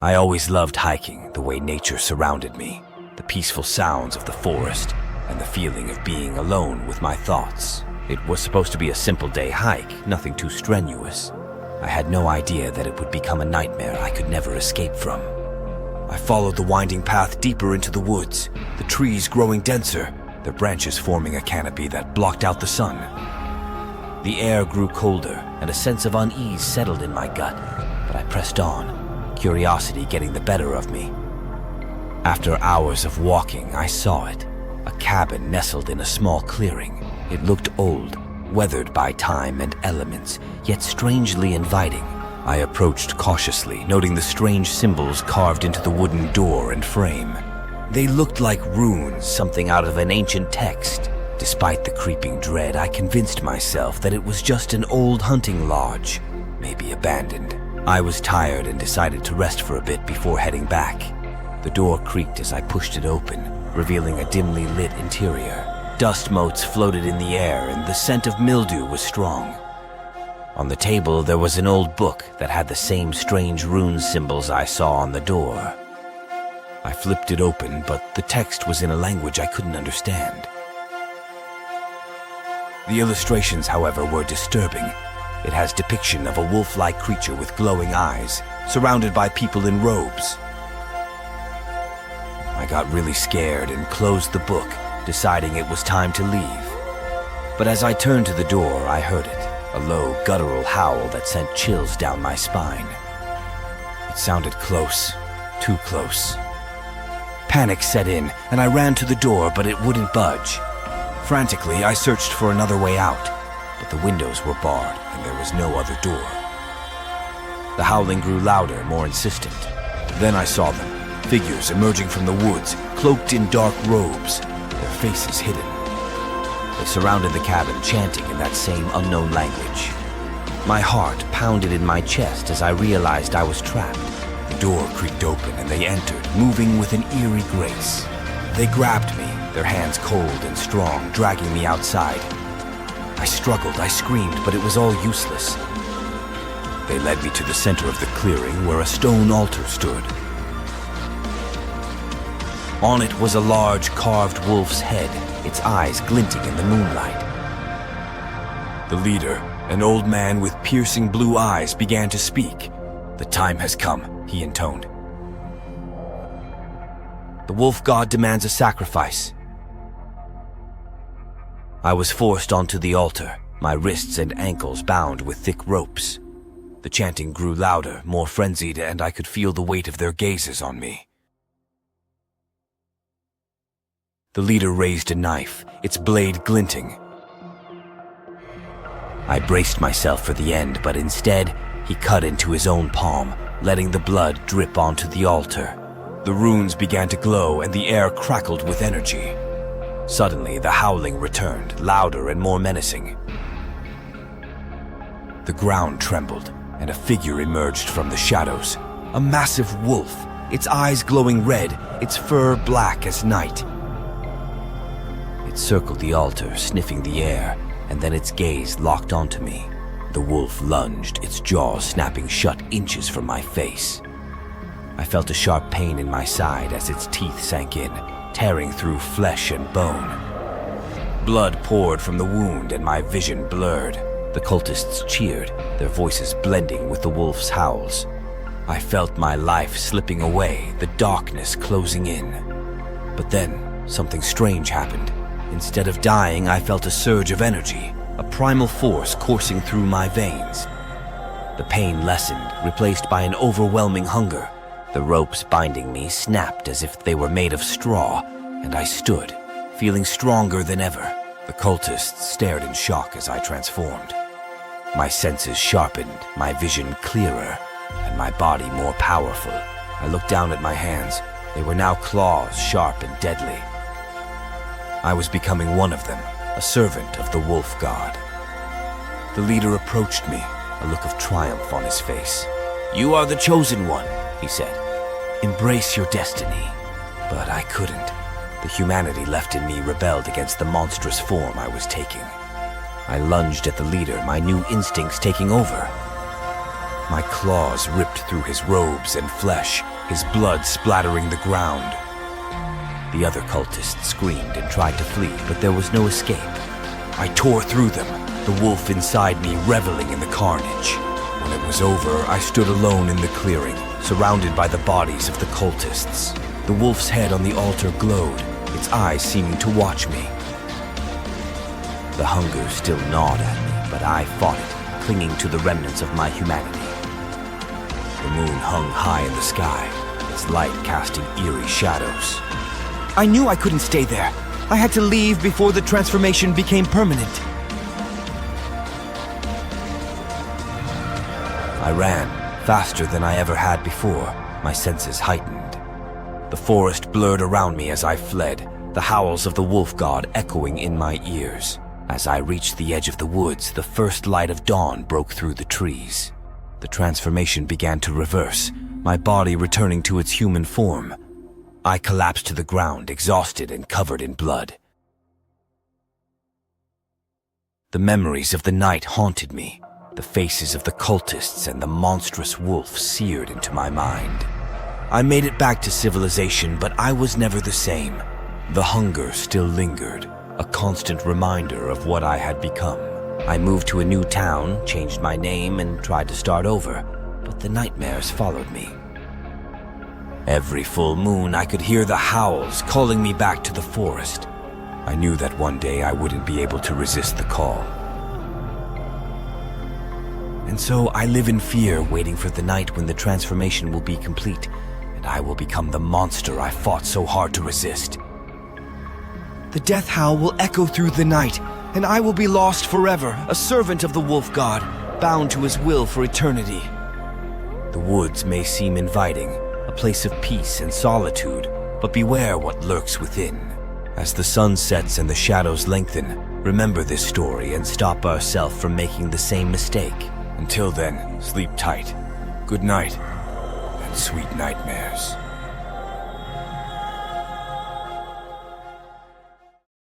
I always loved hiking, the way nature surrounded me, the peaceful sounds of the forest, and the feeling of being alone with my thoughts. It was supposed to be a simple day hike, nothing too strenuous. I had no idea that it would become a nightmare I could never escape from. I followed the winding path deeper into the woods, the trees growing denser, their branches forming a canopy that blocked out the sun. The air grew colder, and a sense of unease settled in my gut, but I pressed on, curiosity getting the better of me. After hours of walking, I saw it, a cabin nestled in a small clearing. It looked old, weathered by time and elements, yet strangely inviting. I approached cautiously, noting the strange symbols carved into the wooden door and frame. They looked like runes, something out of an ancient text. Despite the creeping dread, I convinced myself that it was just an old hunting lodge, maybe abandoned. I was tired and decided to rest for a bit before heading back. The door creaked as I pushed it open, revealing a dimly lit interior. Dust motes floated in the air, and the scent of mildew was strong. On the table, there was an old book that had the same strange rune symbols I saw on the door. I flipped it open, but the text was in a language I couldn't understand. The illustrations, however, were disturbing. It has depiction of a wolf-like creature with glowing eyes, surrounded by people in robes. I got really scared and closed the book, deciding it was time to leave. But as I turned to the door, I heard it, a low, guttural howl that sent chills down my spine. It sounded close, too close. Panic set in, and I ran to the door, but it wouldn't budge. Frantically, I searched for another way out, but the windows were barred, and there was no other door. The howling grew louder, more insistent. Then I saw them, figures emerging from the woods, cloaked in dark robes, their faces hidden. They surrounded the cabin, chanting in that same unknown language. My heart pounded in my chest as I realized I was trapped. The door creaked open, and they entered, moving with an eerie grace. They grabbed me, their hands cold and strong, dragging me outside. I struggled, I screamed, but it was all useless. They led me to the center of the clearing where a stone altar stood. On it was a large carved wolf's head, its eyes glinting in the moonlight. The leader, an old man with piercing blue eyes, began to speak. "The time has come," he intoned. "The wolf god demands a sacrifice." I was forced onto the altar, my wrists and ankles bound with thick ropes. The chanting grew louder, more frenzied, and I could feel the weight of their gazes on me. The leader raised a knife, its blade glinting. I braced myself for the end, but instead, he cut into his own palm, letting the blood drip onto the altar. The runes began to glow, and the air crackled with energy. Suddenly, the howling returned, louder and more menacing. The ground trembled, and a figure emerged from the shadows. A massive wolf, its eyes glowing red, its fur black as night. It circled the altar, sniffing the air, and then its gaze locked onto me. The wolf lunged, its jaws snapping shut inches from my face. I felt a sharp pain in my side as its teeth sank in, tearing through flesh and bone. Blood poured from the wound and my vision blurred. The cultists cheered, their voices blending with the wolf's howls. I felt my life slipping away, the darkness closing in. But then, something strange happened. Instead of dying, I felt a surge of energy, a primal force coursing through my veins. The pain lessened, replaced by an overwhelming hunger. The ropes binding me snapped as if they were made of straw, and I stood, feeling stronger than ever. The cultists stared in shock as I transformed. My senses sharpened, my vision clearer, and my body more powerful. I looked down at my hands. They were now claws, sharp and deadly. I was becoming one of them, a servant of the wolf god. The leader approached me, a look of triumph on his face. "You are the chosen one," he said. "Embrace your destiny." But I couldn't. The humanity left in me rebelled against the monstrous form I was taking. I lunged at the leader, my new instincts taking over. My claws ripped through his robes and flesh, his blood splattering the ground. The other cultists screamed and tried to flee, but there was no escape. I tore through them, the wolf inside me reveling in the carnage. When it was over, I stood alone in the clearing, surrounded by the bodies of the cultists. The wolf's head on the altar glowed, its eyes seeming to watch me. The hunger still gnawed at me, but I fought it, clinging to the remnants of my humanity. The moon hung high in the sky, its light casting eerie shadows. I knew I couldn't stay there. I had to leave before the transformation became permanent. I ran, faster than I ever had before, my senses heightened. The forest blurred around me as I fled, the howls of the wolf god echoing in my ears. As I reached the edge of the woods, the first light of dawn broke through the trees. The transformation began to reverse, my body returning to its human form. I collapsed to the ground, exhausted and covered in blood. The memories of the night haunted me. The faces of the cultists and the monstrous wolf seared into my mind. I made it back to civilization, but I was never the same. The hunger still lingered, a constant reminder of what I had become. I moved to a new town, changed my name, and tried to start over, but the nightmares followed me. Every full moon, I could hear the howls calling me back to the forest. I knew that one day I wouldn't be able to resist the call. And so I live in fear, waiting for the night when the transformation will be complete, and I will become the monster I fought so hard to resist. The Death Howl will echo through the night, and I will be lost forever, a servant of the wolf god, bound to his will for eternity. The woods may seem inviting, a place of peace and solitude, but beware what lurks within. As the sun sets and the shadows lengthen, remember this story and stop ourselves from making the same mistake. Until then, sleep tight, good night, and sweet nightmares.